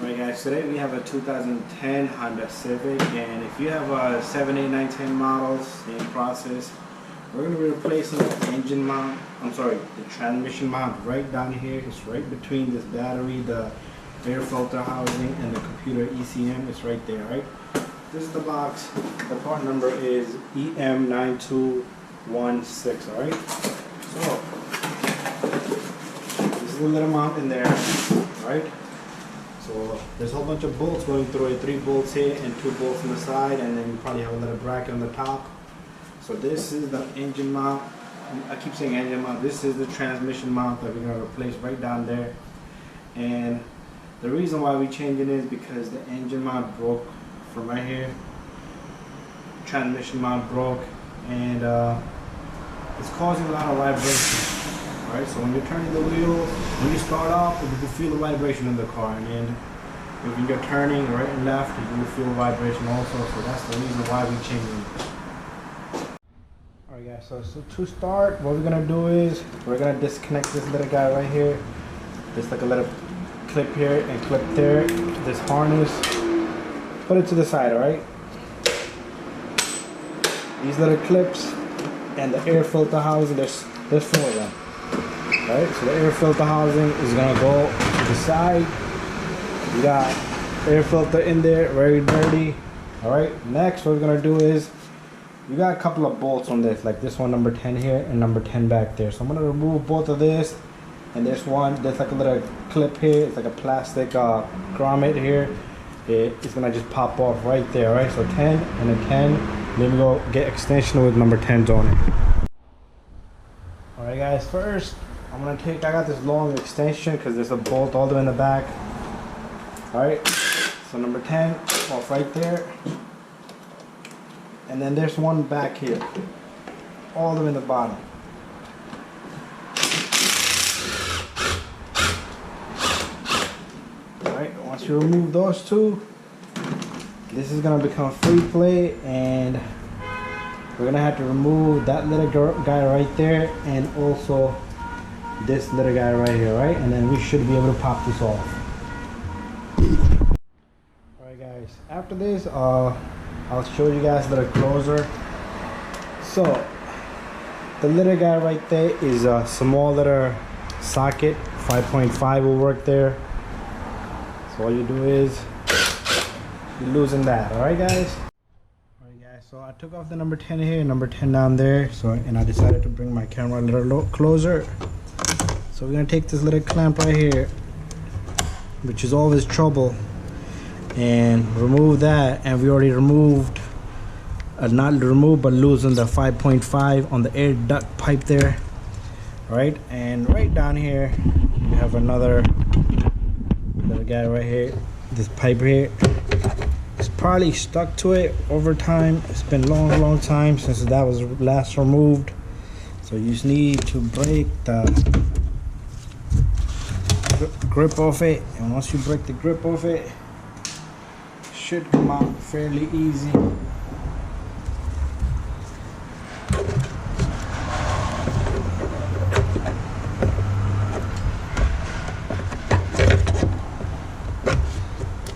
Alright guys, today we have a 2010 Honda Civic, and if you have a 7, 8, 9, 10 models, same process. We're going to be replacing the engine mount, the transmission mount right down here. It's right between this battery, the air filter housing, and the computer ECM. It's right there, right? This is the box. The part number is EM9216, alright? So, this is the little mount in there, right? So there's a whole bunch of bolts going through it, 3 bolts here and 2 bolts on the side, and then you probably have a little bracket on the top. So this is the engine mount. I keep saying engine mount. This is the transmission mount that we're going to replace right down there. And the reason why we changing it is because the engine mount broke from right here. Transmission mount broke, and it's causing a lot of vibration. Right, so when you're turning the wheel, when you start off, you can feel the vibration in the car, and then when you're turning right and left, you will feel vibration also. So that's the reason why we're changing it. Alright guys, so to start, what we're gonna do is we're gonna disconnect this little guy right here. There's like a little clip here and clip there. This harness, put it to the side, alright? These little clips and the air filter housing, there's 4 of them. Right, so the air filter housing is gonna go to the side. You got air filter in there, very dirty. Alright, next what we're gonna do is you got a couple of bolts on this, like this one, number 10 here, and number 10 back there. So I'm gonna remove both of this, and there's like a little clip here. It's like a plastic grommet here. It's gonna just pop off right there, right? So 10 and a 10. Then we go get extension with number 10s on it. Alright guys, first I got this long extension because there's a bolt all the way in the back. Alright, so number 10 off right there. And then there's one back here, all the way in the bottom. Alright, once you remove those 2, this is going to become free play, and we're going to have to remove that little guy right there, and also this little guy right here, right? And then we should be able to pop this off. Alright guys, after this I'll show you guys a little closer. So the little guy right there is a small little socket. 5.5 will work there. So all you do is you loosen that. Alright guys? Alright guys, so I took off the number 10 here and number 10 down there. And I decided to bring my camera a little closer. So we're gonna take this little clamp right here, which is always trouble, and remove that. And we already removed, not removed, but loosened the 5.5 on the air duct pipe there. Right, and right down here we have another little guy right here. This pipe here, it's probably stuck to it over time. It's been long time since that was last removed. So you just need to break the grip off it, and once you break the grip off it, it should come out fairly easy.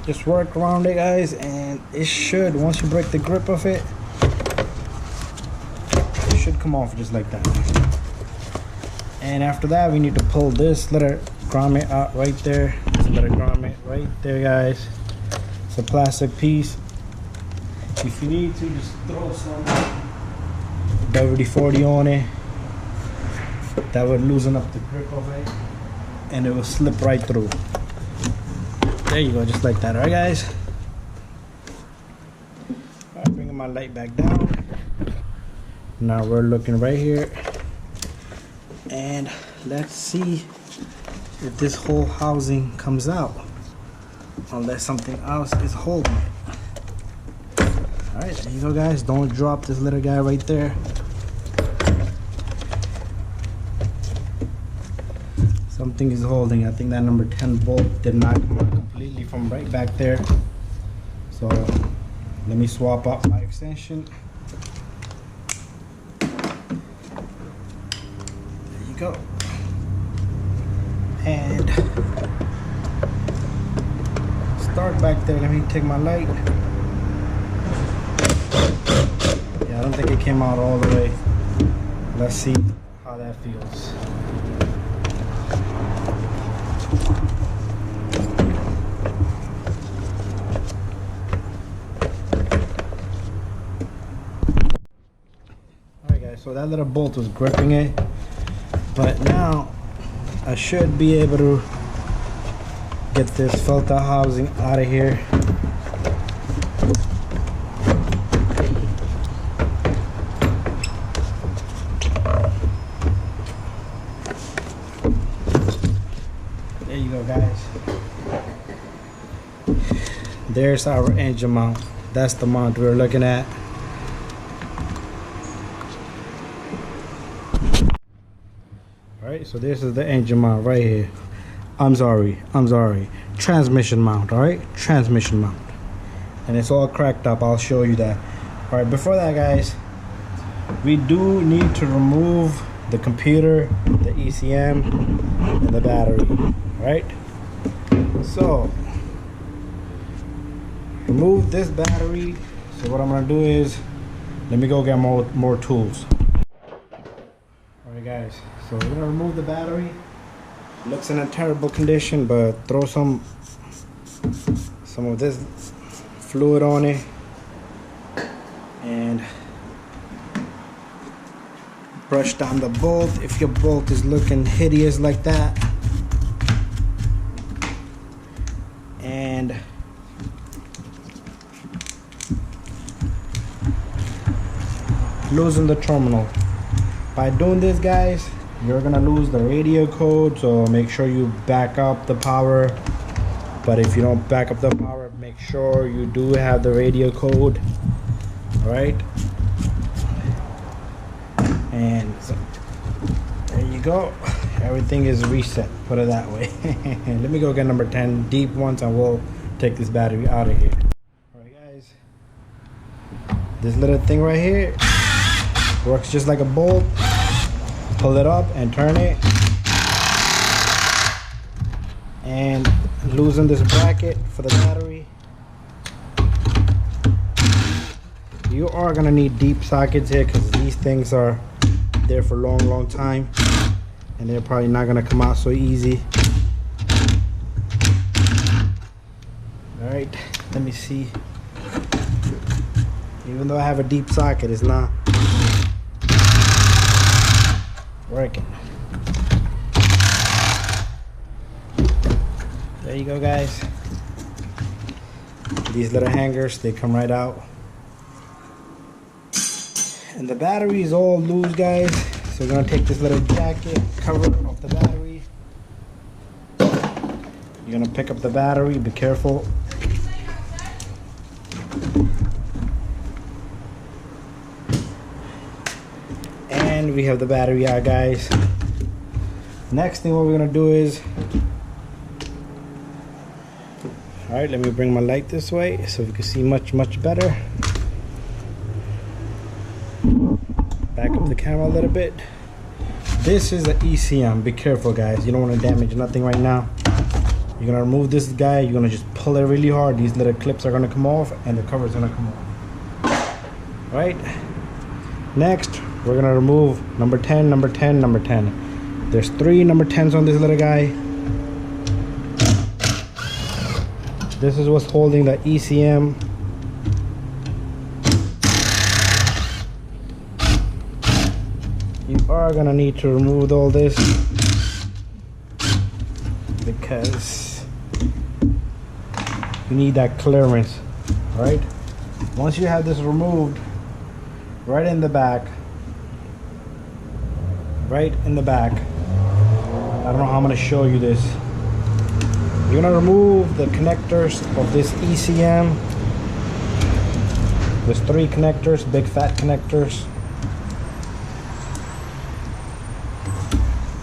Just work around it guys, and it should, once you break the grip of it, it should come off just like that. And after that we need to pull this little grommet out right there. This little grommet right there guys. It's a plastic piece. If you need to, just throw some WD-40 on it. That would loosen up the grip of it, and it will slip right through. There you go, just like that. Alright guys, alright, bringing my light back down. Now we're looking right here, and let's see if this whole housing comes out, unless something else is holding it. Alright, there you go guys. Don't drop this little guy right there. Something is holding. I think that number 10 bolt did not come out completely from right back there. So let me swap out my extension. There you go. And dark back there. Let me take my light. Yeah, I don't think it came out all the way. Let's see how that feels. Alright guys, so that little bolt was gripping it, but now I should be able to get this filter housing out of here. There you go guys. There's our engine mount. That's the mount we're looking at. Alright, so this is the engine mount right here. I'm sorry, transmission mount. Alright, transmission mount, and it's all cracked up. I'll show you that. Alright, before that guys, we do need to remove the computer, the ECM, and the battery. Right, so remove this battery. So what I'm gonna do is, let me go get more tools. Alright guys, so we're gonna remove the battery. Looks in a terrible condition, but throw some of this fluid on it and brush down the bolt if your bolt is looking hideous like that, and loosen the terminal. By doing this guys, you're gonna lose the radio code, so make sure you back up the power. But if you don't back up the power, make sure you do have the radio code. All right, and so, there you go. Everything is reset, put it that way. Let me go get number 10 deep ones and we'll take this battery out of here. All right guys, this little thing right here works just like a bolt. Pull it up and turn it and loosen this bracket for the battery. You are gonna need deep sockets here because these things are there for a long time and they're probably not gonna come out so easy. All right, let me see. Even though I have a deep socket, it's not working. There you go guys. These little hangers, they come right out. And the battery is all loose guys. So we're gonna take this little jacket cover off the battery. You're gonna pick up the battery, be careful. And we have the battery out guys. Next thing what we're gonna do is, all right, let me bring my light this way so we can see much better. Back up the camera a little bit. This is the ECM. Be careful guys, you don't want to damage nothing right now. You're gonna remove this guy, you're gonna just pull it really hard. These little clips are gonna come off and the cover is gonna come off. Right, next we're gonna remove number 10, number 10, number 10. There's 3 number 10s on this little guy. This is what's holding the ECM. You are gonna need to remove all this because you need that clearance. All right, once you have this removed, right in the back, I don't know how I'm gonna show you this. You're gonna remove the connectors of this ECM. There's 3 connectors, big fat connectors.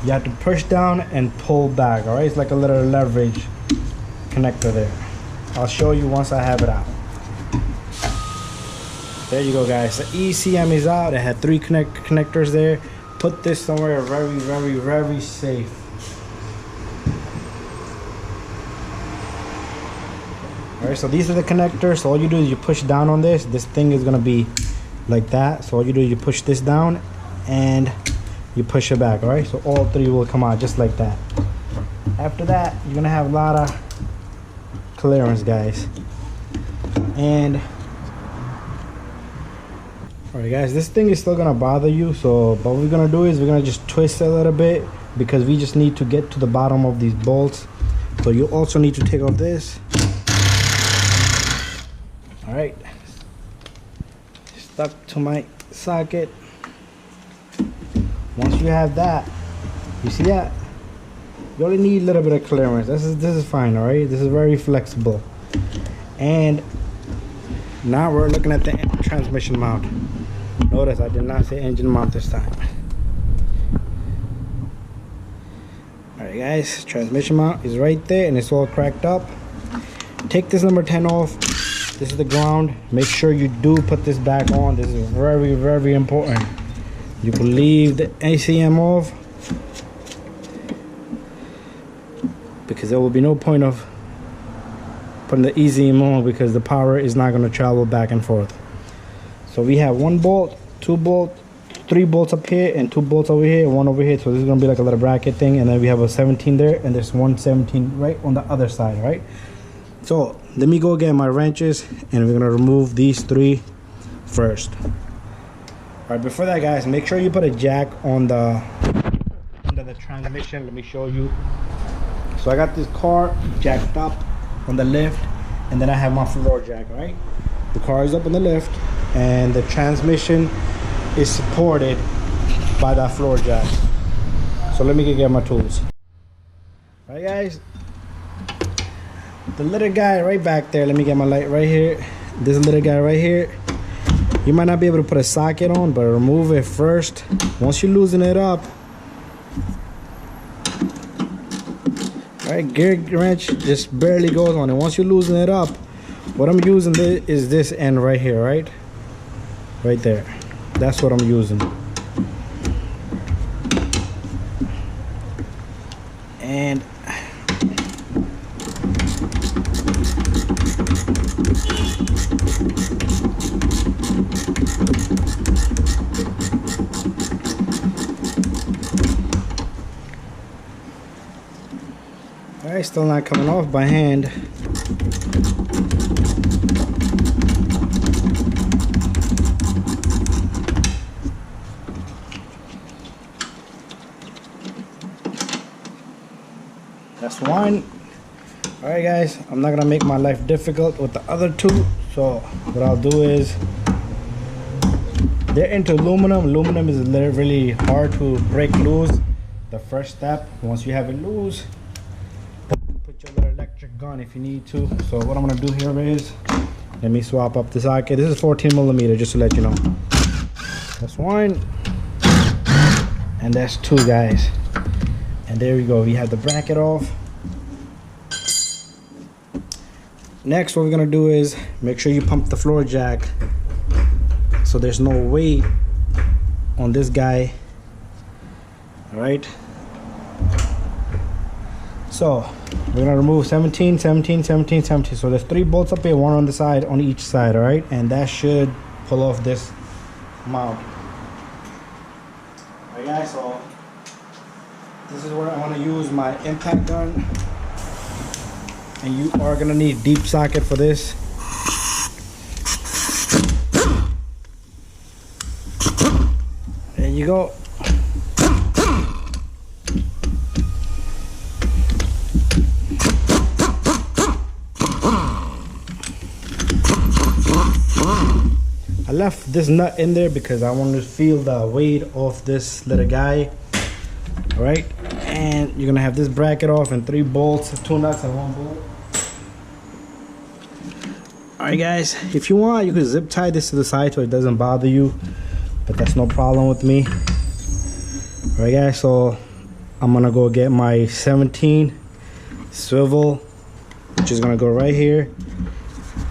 You have to push down and pull back. All right, it's like a little leverage connector there. I'll show you once I have it out. There you go guys, the ECM is out. It had 3 connectors there. Put this somewhere very safe. All right, so these are the connectors. So all you do is you push down on this. This thing is gonna be like that. So all you do is you push this down and you push it back. All right, so all three will come out just like that. After that, you're gonna have a lot of clearance, guys. And all right, guys, this thing is still gonna bother you. So what we're gonna do is we're gonna just twist it a little bit, because we just need to get to the bottom of these bolts. So you also need to take off this. All right, stuck to my socket. Once you have that, you see that? You only need a little bit of clearance. This is fine. All right, this is very flexible. And now we're looking at the transmission mount. Notice I did not say engine mount this time. All right, guys, transmission mount is right there, and it's all cracked up. Take this number 10 off. This is the ground. Make sure you do put this back on. This is very, very important. You can leave the ACM off, because there will be no point of putting the ECM on, because the power is not going to travel back and forth. So we have 1 bolt, 2 bolts, 3 bolts up here, and 2 bolts over here, 1 over here. So this is going to be like a little bracket thing, and then we have a 17 there, and there's 1 17 right on the other side, right? So let me go get my wrenches, and we're going to remove these 3 first. All right, before that, guys, make sure you put a jack on the under the transmission. Let me show you. So I got this car jacked up on the lift, and then I have my floor jack, right? The car is up on the lift, and the transmission is supported by that floor jack. So let me go get my tools. All right, guys, the little guy right back there, let me get my light right here. This little guy right here, you might not be able to put a socket on, but remove it first. Once you loosen it up, all right, gear wrench just barely goes on, and once you loosen it up, what I'm using is this end right here, right there. That's what I'm using. And all right, still not coming off by hand. That's 1. All right, guys, I'm not gonna make my life difficult with the other 2. So what I'll do is, they're into aluminum. Aluminum is really hard to break loose. The first step, once you have it loose, put your little electric gun if you need to. So what I'm gonna do here is, let me swap up the socket. This is 14 millimeter, just to let you know. That's 1, and that's 2, guys. And there we go, we have the bracket off. Next, what we're gonna do is make sure you pump the floor jack so there's no weight on this guy. All right, so we're gonna remove 17, 17, 17, 17. So there's 3 bolts up here, 1 on the side, on each side. All right, and that should pull off this mount. All right, guys, so this is where I want to use my impact gun, and you are gonna need deep socket for this. There you go. I left this nut in there because I want to feel the weight of this little guy. All right, and you're gonna have this bracket off and 3 bolts, 2 nuts and 1 bolt. All right, guys, if you want, you can zip tie this to the side so it doesn't bother you, but that's no problem with me. All right, guys, so I'm gonna go get my 17 swivel, which is gonna go right here,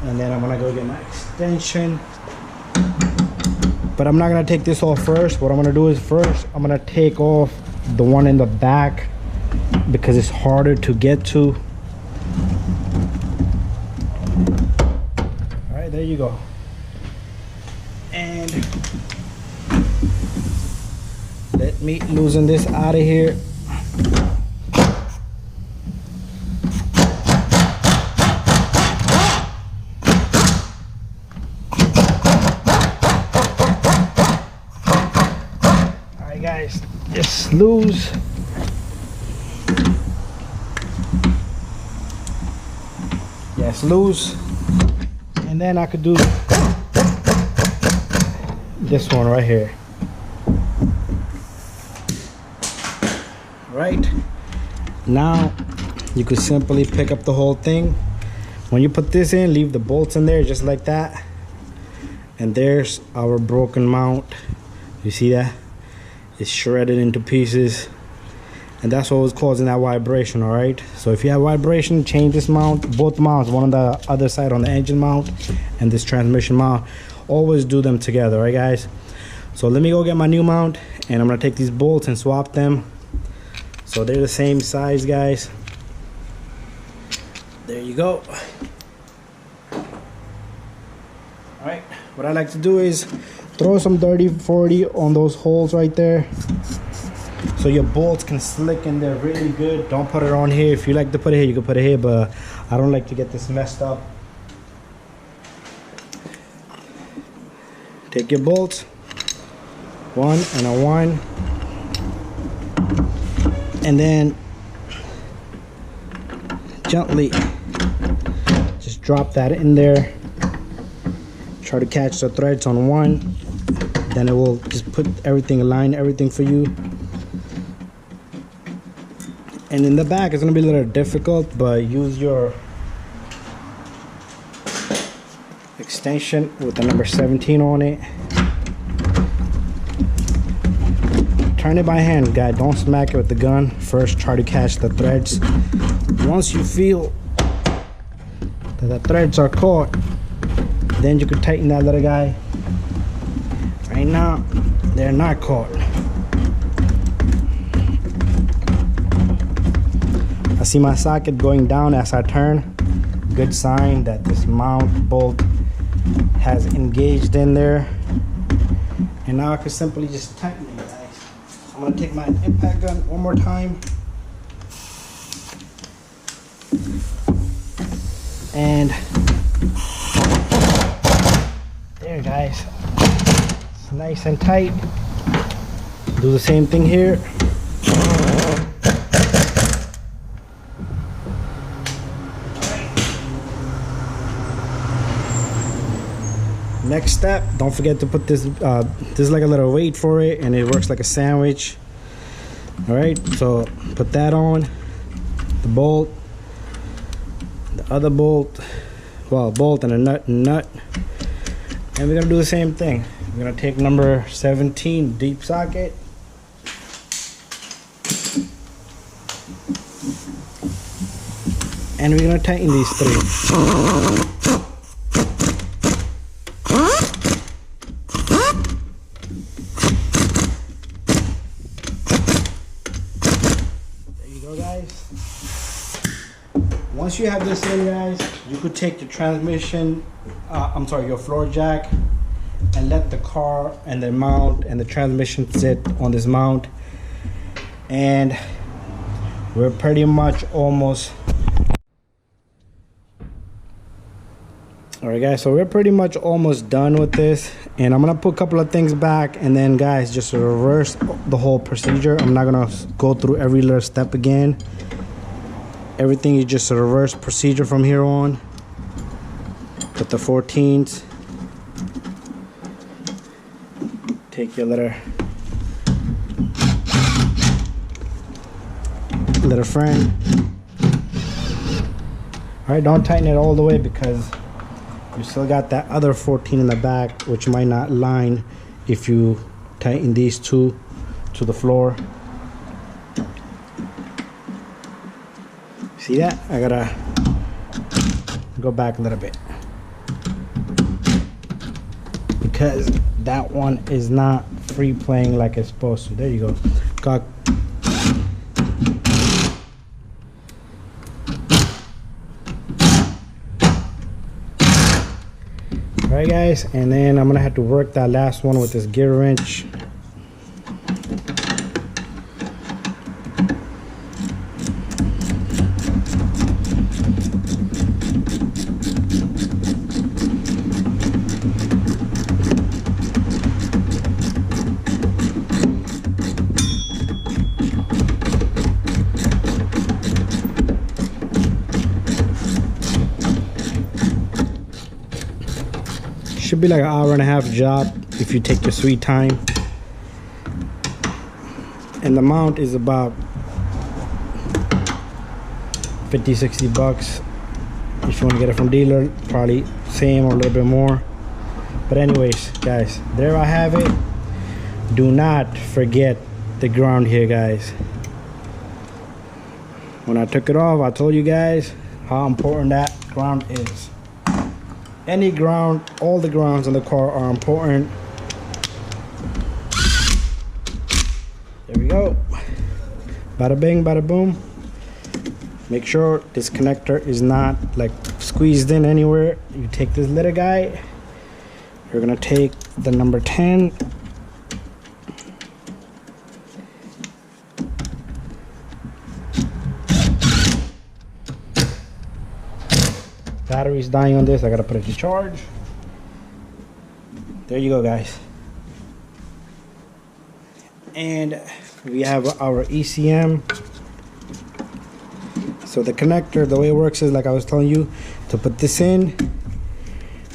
and then I'm gonna go get my extension. But I'm not gonna take this off first. What I'm gonna do is first I'm gonna take off the one in the back because it's harder to get to. right, there you go. And let me loosen this out of here. Alright guys, just loose. Yes, loose. And then I could do this one right here. Right now you could simply pick up the whole thing. When you put this in, leave the bolts in there just like that, and there's our broken mount. You see that? It's shredded into pieces, and that's what was causing that vibration. All right, so if you have vibration, change this mount, both mounts, one on the other side on the engine mount and this transmission mount. Always do them together, right guys? So let me go get my new mount, and I'm gonna take these bolts and swap them so they're the same size, guys. There you go. All right, what I like to do is throw some dirty 40 on those holes right there so your bolts can slick in there really good. Don't put it on here. If you like to put it here, you can put it here, but I don't like to get this messed up. Take your bolts, 1 and a 1, and then gently just drop that in there. Try to catch the threads on 1, then it will just put everything, align everything for you. And in the back it's going to be a little difficult, but use your extension with the number 17 on it. Turn it by hand, guys. Don't smack it with the gun. First try to catch the threads. Once you feel that the threads are caught, then you can tighten that little guy. Right now they're not caught. I see my socket going down as I turn. Good sign that this mount bolt has engaged in there. And now I can simply just tighten it, guys. I'm gonna take my impact gun one more time. And there, guys. It's nice and tight. Do the same thing here. Next step, don't forget to put this there's like a little weight for it, and it works like a sandwich. All right, so put that on the bolt, the other bolt, well, bolt and a nut, and we're gonna do the same thing. We're gonna take number 17 deep socket, and we're gonna tighten these 3. Once you have this in, guys, you could take the transmission, your floor jack, and let the car and the mount and the transmission sit on this mount. And we're pretty much almost, all right guys, so we're pretty much almost done with this. And I'm gonna put a couple of things back, and then guys, just reverse the whole procedure. I'm not gonna go through every little step again. Everything is just a reverse procedure from here on. Put the 14s. Take your little friend. All right, don't tighten it all the way because you still got that other 14 in the back, which might not line if you tighten these 2 to the floor. See that? I gotta go back a little bit because that one is not free playing like it's supposed to. There you go. Got Alright guys, and then I'm gonna have to work that last one with this gear wrench. Should be like an hour and a half job if you take your sweet time. And the mount is about 50-60 bucks. If you want to get it from dealer, probably same or a little bit more. But anyways guys, there I have it. Do not forget the ground here guys. When I took it off, I told you guys how important that ground is. Any ground, all the grounds in the car are important. There we go. Bada bing, bada boom. Make sure this connector is not like squeezed in anywhere. You take this little guy. You're gonna take the number 10. Battery's dying on this. I gotta put it to charge. There you go guys. And we have our ECM. So the connector, the way it works is like I was telling you, to put this in,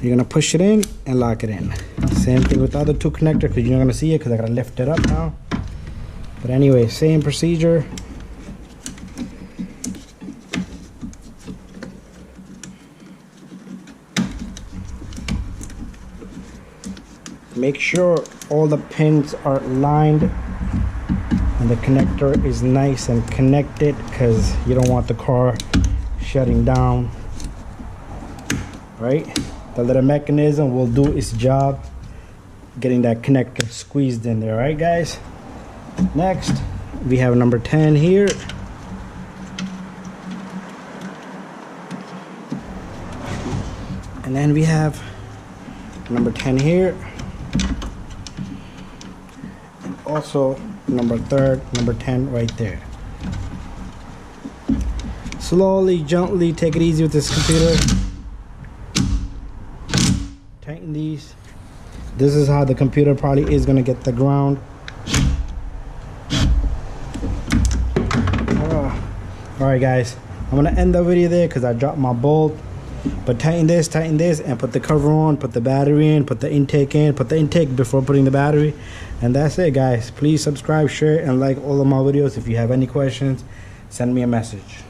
you're gonna push it in and lock it in. Same thing with the other two connectors, because you're not gonna see it because I gotta lift it up now. But anyway, same procedure. Make sure all the pins are lined and the connector is nice and connected, because you don't want the car shutting down. Right? The little mechanism will do its job getting that connector squeezed in there. Right guys? Next we have number 10 here. And then we have number 10 here. Also number 10 right there. Slowly, gently, take it easy with this computer. Tighten these. This is how the computer probably is gonna get the ground. Alright guys, I'm gonna end the video there because I dropped my bolt. But tighten this and put the cover on, put the battery in, put the intake in, put the intake before putting the battery. And that's it guys. Please subscribe, share, and like all of my videos. If you have any questions, send me a message.